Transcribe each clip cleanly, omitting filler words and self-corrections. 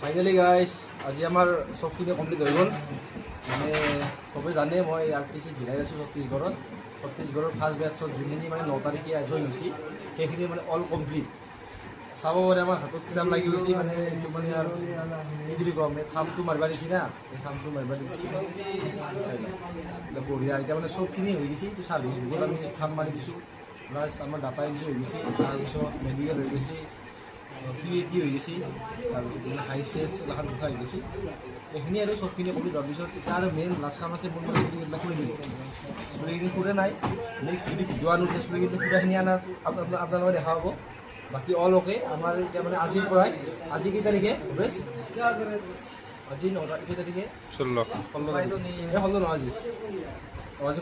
Finally guys আজি আমাৰ চবখিনি কমপ্লিট হৈ গ'ল। মানে চবেই জানে মই RTC ভিলাই আছোঁ ছত্তীশগড়ত ফাৰ্ষ্ট বেটছত যোনখিনি মানে 9 তাৰিখে জইন হৈছে সেইখিনি মানে অল কমপ্লিট। চাব পাৰে আমাৰ হাতত চিৰাম লাগি গৈছে, মানে এইটো মানে আৰু কি বুলি ক'ম, এই থামটো মাৰিব দিছি না, এই থামটো মাৰিব দিছি বঢ়িয়া। এতিয়া মানে চবখিনি হৈ গৈছে, এইটো ছাৰ্ভিচ বুকত আমি থাম মাৰি দিছোঁ, প্লাছ আমাৰ ডাটা এন্ট্ৰি হৈ গৈছে, তাৰপিছত মেডিকেল হৈ গৈছে, PAT হৈ গৈছে, তাৰপিছত হাই চেছ এইগিলাখন কথা হৈ গৈছে। এইখিনি আৰু চবখিনি কৰি যোৱাৰ পিছত এতিয়া আৰু মেইন লাষ্ট কাম আছে, মোৰ মানে চুলিকেইটা খুলি দিলোঁ। চুলিখিনি খুলে নাই, নেক্সট যদি ভিডিঅ' আনো তেতিয়া চুলিকেইটা খুৰাখিনি আনাৰ আপোনালোকে দেখা পাব। বাকী অল অ'কে। আমাৰ এতিয়া মানে আজিৰ পৰাই, আজি কেই তাৰিখে বেছ আজি 9 তাৰিখে 16 তাৰিখ, এই 16 নহয় আজি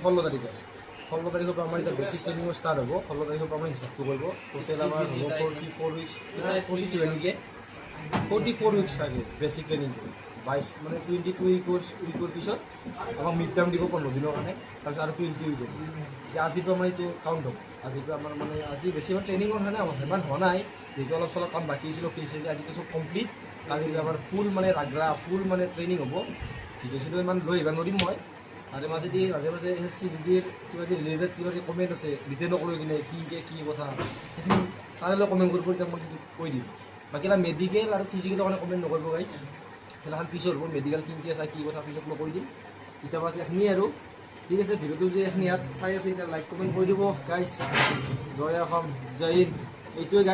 16 তাৰিখে আছে। 16 তাৰিখৰ পৰা আমাৰ এতিয়া বেছিক ট্ৰেইনিং ষ্টাৰ্ট হ'ব। 16 তাৰিখৰ পৰা আমাৰ হিচাপটো কৰিব। টোটেল আমাৰ হ'ব 44 উইকছ, 47 নেকি, 44 উইকছ থাকে বেছিক ট্ৰেইনিংটো। 22 মানে 22 উইকৰ পিছত আমাক মিড টাৰ্ম দিব 15 দিনৰ কাৰণে, তাৰপিছত আৰু 20 উইক হ'ব। এতিয়া আজিৰ পৰা আমাৰ এইটো কাউণ্ট হ'ব। আজিৰ পৰা আমাৰ মানে আজি বেছিভাগ ট্ৰেইনিঙৰ কাৰণে সিমান হোৱা নাই, যিহেতু অলপ চলপ কাম বাকী আছিল অফিচিয়েলি। আজিতো চব কমপ্লিট। কালি আমাৰ ফুল মানে ৰাগৰা ফুল মানে ট্ৰেইনিং হ'ব। ভিডিঅ' চিডিঅ' ইমান লৈ আহিব নোৱাৰিম মই। আৰু মাজে মাজে CGDৰ কিবা যে ৰিলেটেড কিবা যে কমেণ্ট আছে ৰিটেৰ্ণো কৰি কিনে কি কথা সেইখিনি তালৈ কমেণ্ট কৰিব, এতিয়া মই কৈ দিম। বাকী এটা মেডিকেল আৰু ফিজিকেলৰ কাৰণে কমেণ্ট নকৰিব গাইছ, সেইখন পিছত হ'ব। মেডিকেল কি আছে কি কথা পিছত মই কৈ দিম। এতিয়া বাছ এইখিনিয়ে আৰু ঠিক আছে। ভিডিঅ'টো যে এইখিনি ইয়াত চাই আছে এতিয়া লাইক কমেণ্ট কৰি দিব গাইছ। জয় অসম, জয় হিন্দ, এইটোৱে।